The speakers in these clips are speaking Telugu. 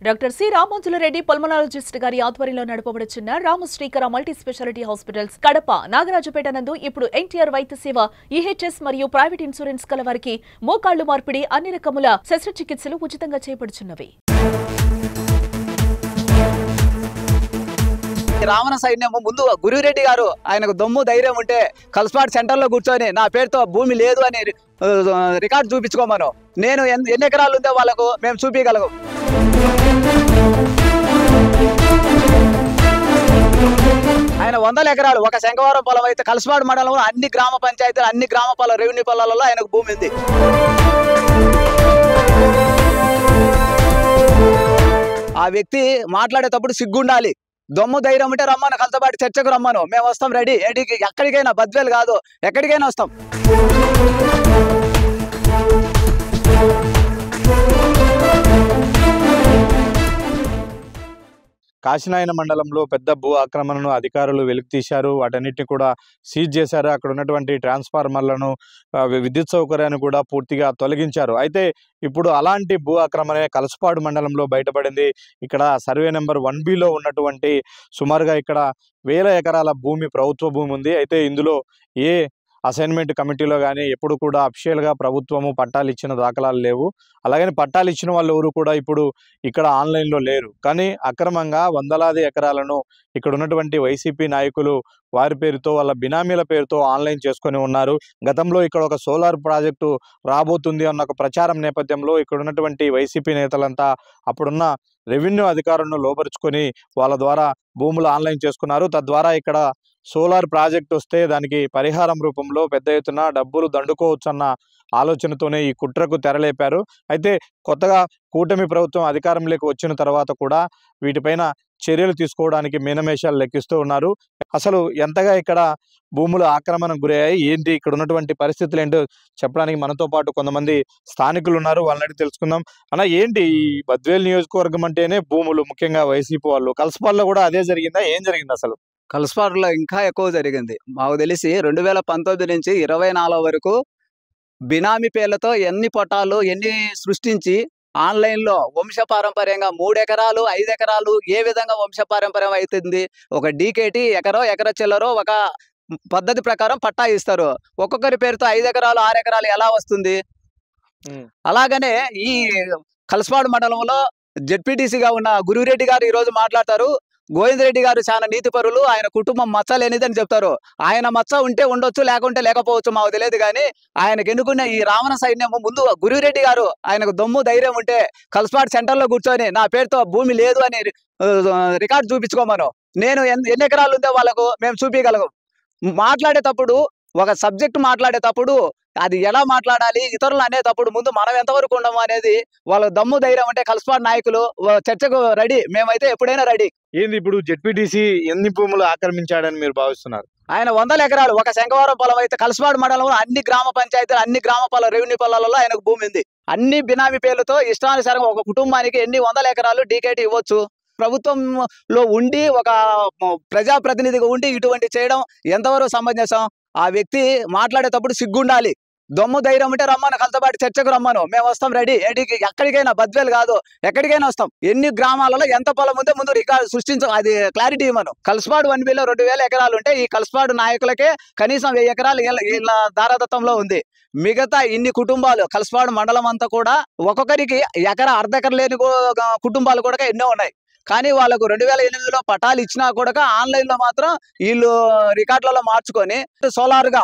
డాక్టర్ సి రామోజులరెడ్డి పల్మనాలజిస్ట్ గారి ఆధ్వర్యంలో నడపబడుచున్న రామశ్రీకర మల్టీ స్పెషాలిటీ హాస్పిటల్స్ కడప నాగరాజపేట నందు ఇప్పుడు ఎన్టీఆర్ వైద్య సేవ ఈహెచ్ఎస్ మరియు ప్రైవేట్ ఇన్సూరెన్స్ కల వారికి మోకాళ్లు మార్పిడి అన్ని రకముల శస్త్రచికిత్సలు ఉచితంగా చేపడుచున్నవి. రావణ సైన్యము ముందు గురురెడ్డి గారు ఆయనకు దమ్ము ధైర్యం ఉంటే కల్స్పాట్ సెంటర్లో కూర్చొని నా పేరుతో భూమి లేదు అని రికార్డు చూపించుకోమను. నేను ఎన్ని ఎకరాలు ఉందో వాళ్ళకు మేము చూపించగలం. ఆయన 100 ఎకరాలు ఒక శంఖవరం పొలం అయితే కల్స్పాట్ మండలంలో అన్ని గ్రామ పంచాయతీలు అన్ని గ్రామ పొలం రెవెన్యూ పొలాలలో ఆయనకు భూమి ఉంది. ఆ వ్యక్తి మాట్లాడేటప్పుడు సిగ్గుండాలి. దమ్ము ధైర్యం ఉంటే రమ్మను, కలతపాటి చర్చకు రమ్మను, మేము వస్తాం రెడీ. ఎక్కడికైనా బద్వేలు కాదు ఎక్కడికైనా వస్తాం. కాశీనాయన మండలంలో పెద్ద భూ ఆక్రమణను అధికారులు వెలికితీశారు. వాటన్నిటిని కూడా సీజ్ చేశారు. అక్కడ ఉన్నటువంటి ట్రాన్స్ఫార్మర్లను విద్యుత్ సౌకర్యాన్ని కూడా పూర్తిగా తొలగించారు. అయితే ఇప్పుడు అలాంటి భూ ఆక్రమణ కలసపాడు మండలంలో బయటపడింది. ఇక్కడ సర్వే నెంబర్ 1B ఉన్నటువంటి సుమారుగా ఇక్కడ 1000 ఎకరాల భూమి ప్రభుత్వ భూమి ఉంది. అయితే ఇందులో ఏ అసైన్మెంట్ కమిటీలో కానీ ఎప్పుడు కూడా అఫిషియల్గా ప్రభుత్వము పట్టాలు ఇచ్చిన దాఖలాలు లేవు. అలాగని పట్టాలు ఇచ్చిన వాళ్ళు ఎవరు కూడా ఇప్పుడు ఇక్కడ ఆన్లైన్లో లేరు. కానీ అక్రమంగా వందలాది ఎకరాలను ఇక్కడ ఉన్నటువంటి వైసీపీ నాయకులు వారి పేరుతో వాళ్ళ బినామీల పేరుతో ఆన్లైన్ చేసుకొని ఉన్నారు. గతంలో ఇక్కడ ఒక సోలార్ ప్రాజెక్టు రాబోతుంది అన్న ఒక ప్రచారం నేపథ్యంలో ఇక్కడ ఉన్నటువంటి వైసీపీ నేతలంతా అప్పుడున్న రెవెన్యూ అధికారులను లోపరుచుకొని వాళ్ళ ద్వారా భూములు ఆన్లైన్ చేసుకున్నారు. తద్వారా ఇక్కడ సోలార్ ప్రాజెక్ట్ వస్తే దానికి పరిహారం రూపంలో పెద్ద ఎత్తున డబ్బులు దండుకోవచ్చు అన్న ఆలోచనతోనే ఈ కుట్రకు తెరలేపారు. అయితే కొత్తగా కూటమి ప్రభుత్వం అధికారంలోకి వచ్చిన తర్వాత కూడా వీటిపైన చర్యలు తీసుకోవడానికి మీనమేషాలు లెక్కిస్తూ ఉన్నారు. అసలు ఎంతగా ఇక్కడ భూములు ఆక్రమణకు గురయ్యాయి, ఏంటి ఇక్కడ ఉన్నటువంటి పరిస్థితులు ఏంటో చెప్పడానికి మనతో పాటు కొంతమంది స్థానికులు ఉన్నారు. వాళ్ళని తెలుసుకుందాం. అన్న, ఏంటి ఈ బద్వేల్ నియోజకవర్గం అంటేనే భూములు, ముఖ్యంగా వైసీపీ వాళ్ళు. కలసపాడులో కూడా అదే జరిగిందా? ఏం జరిగింది అసలు? కల్స్పాట్లో ఇంకా ఎక్కువ జరిగింది. మాకు తెలిసి 2019 నుంచి 24 వరకు బినామీ పేర్లతో ఎన్ని పట్టాలు ఎన్ని సృష్టించి ఆన్లైన్లో వంశపారంపర్యంగా 3 ఎకరాలు 5 ఎకరాలు ఏ విధంగా వంశపారంపర్యం అవుతుంది. ఒక డీకేటీ ఎకర చిల్లరో ఒక పద్ధతి ప్రకారం పట్టా ఇస్తారు. ఒక్కొక్కరి పేరుతో 5 ఎకరాలు 6 ఎకరాలు ఎలా వస్తుంది? అలాగనే ఈ కల్స్పాడు మండలంలో జెడ్పీటీసీగా ఉన్న గురురెడ్డి గారు ఈరోజు మాట్లాడతారు. గోవిందరెడ్డి గారు చాలా నీతిపరులు, ఆయన కుటుంబం మచ్చ లేనిదని చెప్తారు. ఆయన మచ్చ ఉంటే ఉండొచ్చు, లేకుంటే లేకపోవచ్చు, మాకు తెలియదు. కానీ ఆయనకు ఎన్నుకున్న ఈ రావణ సైన్యము ముందు గురురెడ్డి గారు ఆయనకు దమ్ము ధైర్యం ఉంటే కల్స్పాట్ సెంటర్లో కూర్చొని నా పేరుతో భూమి లేదు అని రికార్డు చూపించుకోమను. నేను ఎన్ని ఎకరాలు ఉందో వాళ్ళకు మేము చూపించగలం. మాట్లాడేటప్పుడు ఒక సబ్జెక్ట్ మాట్లాడేటప్పుడు అది ఎలా మాట్లాడాలి, ఇతరులు అనేటప్పుడు ముందు మనం ఎంతవరకు ఉండము అనేది వాళ్ళ దమ్ము ధైర్యం అంటే కల్స్పాట్ నాయకులు చర్చకు రెడీ. మేమైతే ఎప్పుడైనా రెడీ. ఏంది ఇప్పుడు జెడ్పీటీసీ ఎన్ని భూములు ఆక్రమించాడని మీరు భావిస్తున్నారు? ఆయన 100 ఎకరాలు ఒక శంఖవరం పొలం అయితే కల్స్పాట్ మండలంలో అన్ని గ్రామ పంచాయతీలు అన్ని గ్రామ పొలం రెవెన్యూ పొలాలలో ఆయనకు భూమి ఉంది. అన్ని బినామీ పేర్లతో ఇష్టానుసారంగా ఒక కుటుంబానికి ఎన్ని 100 ఎకరాలు డీకేటీ ఇవ్వచ్చు. ప్రభుత్వంలో ఉండి ఒక ప్రజాప్రతినిధిగా ఉండి ఇటువంటి చేయడం ఎంతవరకు సమంజసం? ఆ వ్యక్తి మాట్లాడేటప్పుడు సిగ్గుండాలి. దమ్ము ధైర్యం ఉంటే రమ్మను, కలతపాటి చర్చకు రమ్మను, మేము వస్తాం రెడీ. ఎక్కడికైనా బద్వేలు కాదు ఎక్కడికైనా వస్తాం. ఎన్ని గ్రామాలలో ఎంత పొలం ఉందో ముందు రికార్డు సృష్టించు, అది క్లారిటీ ఇవ్వను. కల్స్పాడు 1Bలో 2000 ఎకరాలు ఉంటే ఈ కల్స్పాడు నాయకులకే కనీసం 1000 ఎకరాలు వీళ్ళ దారాదత్తంలో ఉంది. మిగతా ఇన్ని కుటుంబాలు కల్స్పాడు మండలం అంతా కూడా ఒక్కొక్కరికి అర్ధ ఎకర లేని కుటుంబాలు కూడా ఎన్నో ఉన్నాయి. కానీ వాళ్ళకు 2008లో పటాలు ఇచ్చినా కూడా ఆన్లైన్లో మాత్రం వీళ్ళు రికార్డులలో మార్చుకొని సోలార్గా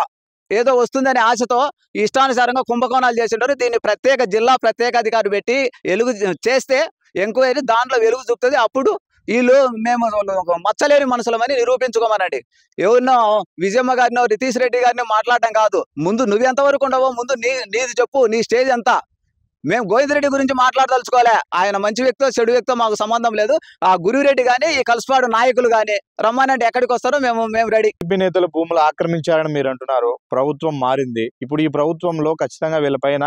ఏదో వస్తుందనే ఆశతో ఇష్టానుసారంగా కుంభకోణాలు చేసింటారు. దీన్ని ప్రత్యేక జిల్లా ప్రత్యేక అధికారి పెట్టి వెలుగు చేస్తే ఎంక్వైరీ దాంట్లో వెలుగు చూపుతుంది. అప్పుడు వీళ్ళు మేము మచ్చలేని మనుషులమని నిరూపించుకోమనండి. ఎవరినో విజయమ్మ గారినో రితీష్ రెడ్డి గారిని మాట్లాడటం కాదు. ముందు నువ్వు ఎంతవరకు ఉండవో ముందు నీది చెప్పు, నీ స్టేజ్ ఎంత. మేము గోవిందరెడ్డి గురించి మాట్లాడదలుచుకోలే. ఆయన మంచి వ్యక్తో చెడు వ్యక్తో మాకు సంబంధం లేదు. ఆ గురురెడ్డి కానీ ఈ కల్స్పాడు నాయకులు కానీ రమ్మనంటే ఎక్కడికి వస్తారో మేము రెడీ. నేతలు భూములు ఆక్రమించారని మీరు అంటున్నారు. ప్రభుత్వం మారింది. ఇప్పుడు ఈ ప్రభుత్వంలో ఖచ్చితంగా వీళ్ళపైన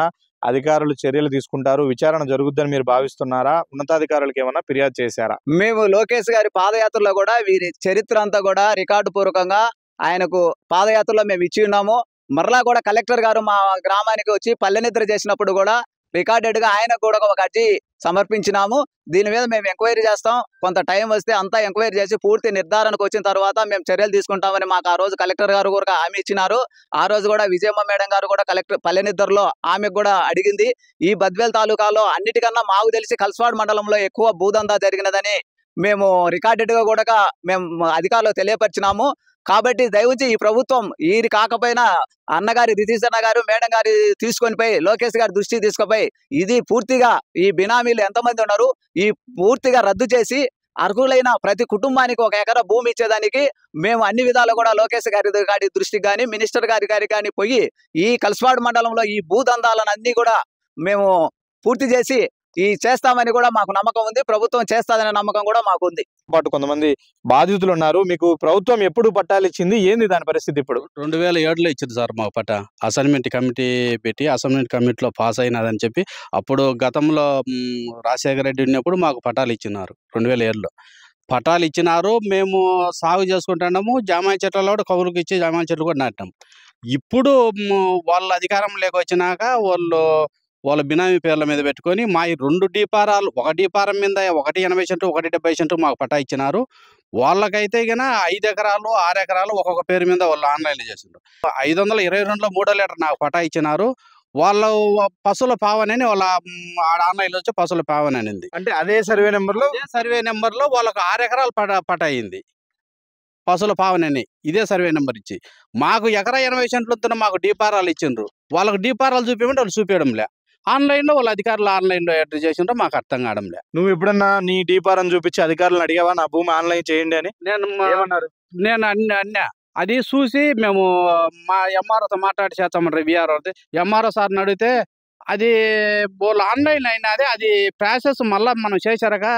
అధికారులు చర్యలు తీసుకుంటారు, విచారణ జరుగుద్దని మీరు భావిస్తున్నారా? ఉన్నతాధికారులకు ఏమన్నా ఫిర్యాదు చేశారా? మేము లోకేష్ గారి పాదయాత్రలో కూడా వీరి చరిత్ర అంతా కూడా రికార్డు పూర్వకంగా ఆయనకు పాదయాత్రలో మేము ఇచ్చి ఉన్నాము. మరలా కూడా కలెక్టర్ గారు మా గ్రామానికి వచ్చి పల్లెనిద్ర చేసినప్పుడు కూడా రికార్డెడ్ గా ఆయన కూడా ఒక అర్జీ సమర్పించినాము. దీని మీద మేము ఎంక్వైరీ చేస్తాం. కొంత టైం వస్తే అంతా ఎంక్వైరీ చేసి పూర్తి నిర్ధారణకు వచ్చిన తర్వాత మేము చర్యలు తీసుకుంటామని మాకు ఆ రోజు కలెక్టర్ గారు కూడా హామీ ఇచ్చినారు. ఆ రోజు కూడా విజయమ్మ మేడం గారు కూడా కలెక్టర్ పల్లెనిద్దరులో ఆమెకు కూడా అడిగింది. ఈ బద్వేల్ తాలూకాలో అన్నిటికన్నా మాకు తెలిసి కల్సవాడ మండలంలో ఎక్కువ భూదందా జరిగినదని మేము రికార్డెడ్ గా కూడా మేము అధికారులు తెలియపరిచినాము. కాబట్టి దయవుంచి ఈ ప్రభుత్వం ఈరి కాకపోయినా అన్నగారి రితీష్ అన్న గారు మేడం గారి తీసుకొని పోయి లోకేష్ గారి దృష్టికి తీసుకుపోయి ఇది పూర్తిగా ఈ బినామీలు ఎంతమంది ఉన్నారు ఈ పూర్తిగా రద్దు చేసి అర్హులైన ప్రతి కుటుంబానికి 1 ఎకరా భూమి ఇచ్చేదానికి మేము అన్ని విధాలు కూడా లోకేష్ గారి దృష్టికి కానీ మినిస్టర్ గారి కానీ పోయి ఈ కల్సవాడ మండలంలో ఈ భూదందాలను అన్ని కూడా మేము పూర్తి చేసి చేస్తామని కూడా మాకు నమ్మకం ఉంది. ప్రభుత్వం చేస్తాదనే నమ్మకం కూడా మాకు ఉంది. పాటు కొంతమంది బాధితులు ఉన్నారు. మీకు ప్రభుత్వం ఎప్పుడు పట్టాలు ఇచ్చింది, ఏంది దాని పరిస్థితి? ఇప్పుడు 2007లో ఇచ్చింది సార్ మాకు పట్టా. అసైన్మెంట్ కమిటీ పెట్టి అసైన్మెంట్ కమిటీలో పాస్ అయినదని చెప్పి అప్పుడు గతంలో రాజశేఖర రెడ్డి ఉన్నప్పుడు మాకు పట్టాలు ఇచ్చినారు. 2007లో పట్టాలు ఇచ్చినారు. మేము సాగు చేసుకుంటున్నాము. జామాయి చెట్లలో కూడా కౌలుకి ఇచ్చి జామాయి చెట్లు కూడా నాటాం. ఇప్పుడు వాళ్ళ అధికారం వచ్చినాక వాళ్ళ బినామీ పేర్ల మీద పెట్టుకొని మా ఈ 2 డీపారాలు, ఒక డీపారం మీద 180 సెంటు 170 సెంటు మాకు పట్టా ఇచ్చినారు. వాళ్ళకైతే గన 5 ఎకరాలు 6 ఎకరాలు ఒక్కొక్క పేరు మీద వాళ్ళు ఆన్లైన్లో చేసిండ్రు. 522లో 3 లీటర్ నాకు పట్టా ఇచ్చినారు. వాళ్ళ పశువుల పావనని వాళ్ళ ఆన్లైన్లో వచ్చి పశువుల పావన అనింది. అంటే అదే సర్వే నెంబర్లో వాళ్ళకు 6 ఎకరాలు పట్టా అయింది పశువుల పావనని. ఇదే సర్వే నెంబర్ ఇచ్చి మాకు ఎకరా 80 సెంట్లతో మాకు డీపారాలు ఇచ్చిండ్రు. వాళ్ళకు డీపారాలు చూపించమంటే వాళ్ళు చూపించడంలే. ఆన్లైన్లో వాళ్ళ అధికారులు ఆన్లైన్లో ఎట్లా చేసిండ్రో మాకు అర్థం కావడంలే. నువ్వు ఎప్పుడన్నా నీ డీపారం చూపించి అధికారులను అడిగావా నా భూమి ఆన్లైన్ చేయండి అని? నేను అన్నా అది చూసి మేము మా ఎంఆర్ఓతో మాట్లాడి చేస్తామంటారు. విఆర్ఓ ఎంఆర్ఓ సార్ని అడిగితే అది వాళ్ళు ఆన్లైన్ అయినది, అది ప్రాసెస్ మళ్ళీ మనం చేశారగా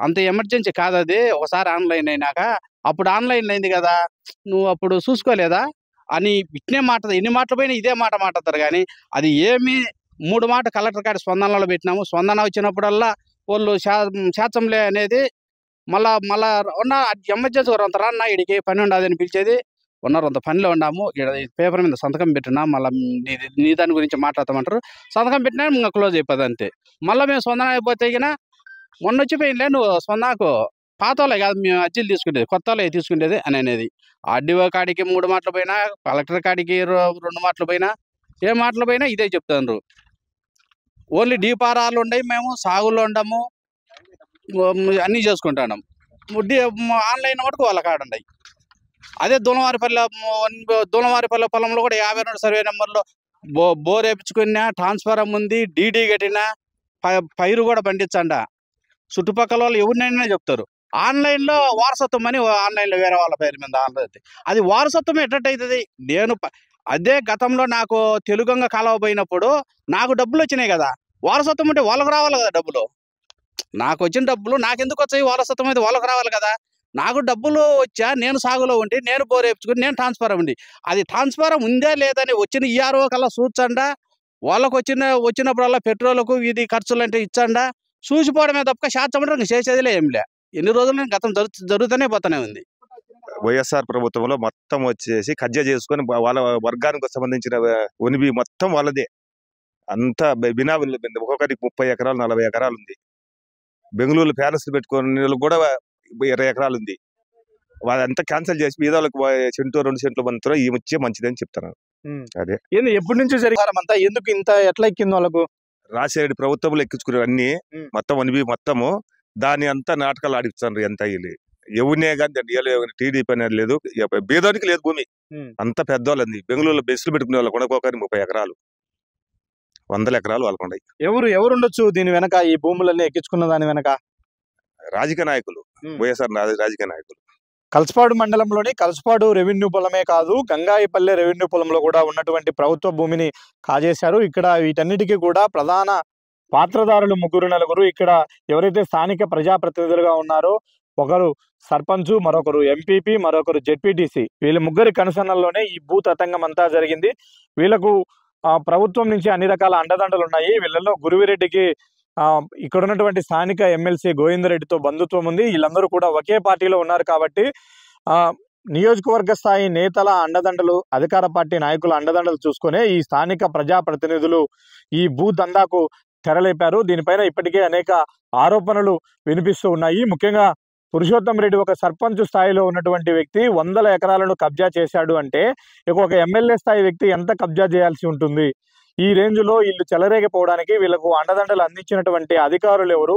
అంత ఎమర్జెన్సీ కాదు అది. ఒకసారి ఆన్లైన్ అయినాక అప్పుడు ఆన్లైన్ అయింది కదా, నువ్వు అప్పుడు చూసుకోలేదా అని ఇట్నే ఎన్ని మాటలు పోయినా ఇదే మాట మాట్లాడతారు. కానీ అది ఏమి 3 మాట కలెక్టర్ గారి స్పందనలో పెట్టినాము. స్పందన వచ్చినప్పుడల్లా వాళ్ళు శాతంలే అనేది మళ్ళా ఉన్న ఎమర్జెన్సీ అంత రాన్న ఇడికి పని ఉండదని పిలిచేది. అంత పనిలో ఉన్నాము. పేపర్ మీద సంతకం పెట్టినా మళ్ళీ నీ దాని గురించి మాట్లాడతామంటారు. సంతకం పెట్టినా ఇంకా క్లోజ్ అయిపోతుంది అంతే. మళ్ళీ మేము స్పందన అయిపోతే మొన్న వచ్చిపోయిందిలే నువ్వు స్పందనకు పాతోలే కాదు మేము అర్జీలు తీసుకునేది, కొత్తలే తీసుకునేది అని అనేది. ఆర్డీఓ కాడికి 3 మాటలు పోయినా, కలెక్టర్ కాడికి 2 మాటలు పోయినా, ఏ మాటలు పోయినా ఇదే చెప్తారు. ఓన్లీ డీపారాలు ఉన్నాయి, మేము సాగులో ఉండము, అన్నీ చేసుకుంటున్నాం. ఆన్లైన్ మటుకు వాళ్ళ కాడ ఉన్నాయి. అదే దూలవారిపల్లె పొలంలో కూడా 52 సర్వే నెంబర్లో బోర్ వేపించుకున్నా, ట్రాన్స్ఫారం ఉంది, డీడీ కట్టినా, పైరు కూడా పండించండి. చుట్టుపక్కల వాళ్ళు ఎవరినైనా చెప్తారు. ఆన్లైన్లో వారసత్వం అని ఆన్లైన్లో వేరే వాళ్ళ పేరు మీద ఆన్లైన్. అది వారసత్వం ఎట్టయితుంది? నేను అదే గతంలో నాకు తెలుగంగా కాలువ పోయినప్పుడు నాకు డబ్బులు వచ్చినాయి కదా, వారసత్వం అంటే వాళ్ళకు రావాలి కదా డబ్బులు. నాకు వచ్చిన డబ్బులు నాకెందుకు వచ్చాయి? వారసత్వం అయితే వాళ్ళకు రావాలి కదా. నాకు డబ్బులు వచ్చా, నేను సాగులో ఉండి, నేను బోర్ వేపించుకుని, నేను ట్రాన్స్ఫారం ఉండి, అది ట్రాన్స్ఫారం ఉందా లేదని వచ్చిన ఈఆర్ఓ కల్లా చూచండా. వాళ్ళకు వచ్చినప్పుడల్లా పెట్రోల్కు ఇది ఖర్చులు అంటే ఇచ్చండా. చూసిపోవడమే తప్ప శాతం చేసేదిలే ఏంలే. ఎన్ని రోజులు గతం జరుగుతూనే పోతూనే ఉంది. వైఎస్ఆర్ ప్రభుత్వంలో మొత్తం వచ్చేసి కబ్జా చేసుకొని వాళ్ళ వర్గానికి సంబంధించిన ఉనిబి మొత్తం వాళ్ళదే. అంతా బినామీలు, ఒక్కొక్కరికి 30 ఎకరాలు 40 ఎకరాలు ఉంది. బెంగళూరు ప్యాలెస్ పెట్టుకుని కూడా 20 ఎకరాలు ఉంది. వాళ్ళంతా క్యాన్సిల్ చేసి బీదవాళ్ళకి 1 సెంటు 2 సెంట్లు మంత్రం ఈ వచ్చే మంచిదని చెప్తున్నారు. అదే ఎప్పటి నుంచి జరిగారంతా ఎందుకు ఇంత ఎట్లా ఎక్కింది వాళ్ళకు? రాజశేఖర ప్రభుత్వంలో ఎక్కించుకునే అన్ని మొత్తం ఉనిబి మొత్తము దాని అంతా నాటకాలు ఆడిస్తారు. ఎంత ఎవరినే కానీ టీడీపీ అనేది లేదు, బీదోనికి లేదు భూమి. అంత పెద్దవాళ్ళంది. బెంగళూరులో బెస్సులు పెట్టుకునే వాళ్ళు కొనుక్కోకని 30 ఎకరాలు 100 ఎకరాలు వాళ్ళకు ఉన్నాయి. ఎవరు ఉండొచ్చు దీని వెనక? ఈ భూములన్నీ ఎక్కించుకున్న దాని వెనక రాజకీయ నాయకులు, వైఎస్ఆర్ రాజకీయ నాయకులు. కల్సపాడు మండలంలోని కల్సపాడు రెవెన్యూ పొలమే కాదు, గంగాయిపల్లె రెవెన్యూ పొలంలో కూడా ఉన్నటువంటి ప్రభుత్వ భూమిని కాజేశారు. ఇక్కడ వీటన్నిటికీ కూడా ప్రధాన పాత్రదారులు 3-4 ఇక్కడ ఎవరైతే స్థానిక ప్రజాప్రతినిధులుగా ఉన్నారో, ఒకరు సర్పంచ్, మరొకరు ఎంపీపీ, మరొకరు జెడ్పీటీసీ, వీళ్ళ 3 కనుసన్నల్లోనే ఈ భూ తతంగం అంతా జరిగింది. వీళ్ళకు ప్రభుత్వం నుంచి అన్ని రకాల అండదండలు ఉన్నాయి. వీళ్ళలో గురువిరెడ్డికి ఇక్కడ ఉన్నటువంటి స్థానిక ఎమ్మెల్సీ గోవిందరెడ్డితో బంధుత్వం ఉంది. వీళ్ళందరూ కూడా ఒకే పార్టీలో ఉన్నారు కాబట్టి నియోజకవర్గ స్థాయి నేతల అండదండలు, అధికార పార్టీ నాయకుల అండదండలు చూసుకునే ఈ స్థానిక ప్రజాప్రతినిధులు ఈ భూ దందాకు తెరలేపారు. దీనిపైన ఇప్పటికే అనేక ఆరోపణలు వినిపిస్తూ ఉన్నాయి. ముఖ్యంగా పురుషోత్తం రెడ్డి ఒక సర్పంచ్ స్థాయిలో ఉన్నటువంటి వ్యక్తి 100 ఎకరాలను కబ్జా చేశాడు అంటే ఒక ఎమ్మెల్యే స్థాయి వ్యక్తి ఎంత కబ్జా చేయాల్సి ఉంటుంది? ఈ రేంజ్లో వీళ్ళు చెలరేగిపోవడానికి వీళ్ళకు అండదండలు అందించినటువంటి అధికారులు ఎవరు,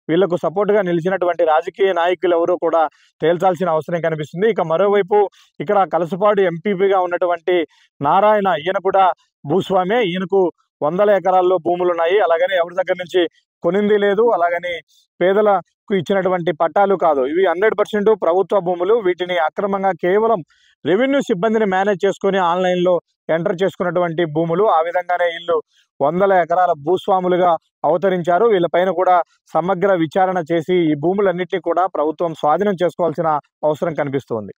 వీళ్లకు సపోర్ట్ గా నిలిచినటువంటి రాజకీయ నాయకులు ఎవరు కూడా తేల్చాల్సిన అవసరం కనిపిస్తుంది. ఇక మరోవైపు ఇక్కడ కలసపాడు ఎంపీపీగా ఉన్నటువంటి నారాయణ, ఈయన కూడా భూస్వామే. ఈయనకు 100 ఎకరాల్లో భూములు ఉన్నాయి. అలాగని ఎవరి దగ్గర నుంచి కొనింది లేదు, అలాగని పేదలకు ఇచ్చినటువంటి పట్టాలు కాదు. ఇవి 100% ప్రభుత్వ భూములు. వీటిని అక్రమంగా కేవలం రెవెన్యూ సిబ్బందిని మేనేజ్ చేసుకుని ఆన్లైన్లో ఎంటర్ చేసుకున్నటువంటి భూములు. ఆ విధంగానే వీళ్ళు 100 ఎకరాల భూస్వాములుగా అవతరించారు. వీళ్ళపైన కూడా సమగ్ర విచారణ చేసి ఈ భూములన్నింటినీ కూడా ప్రభుత్వం స్వాధీనం చేసుకోవాల్సిన అవసరం కనిపిస్తోంది.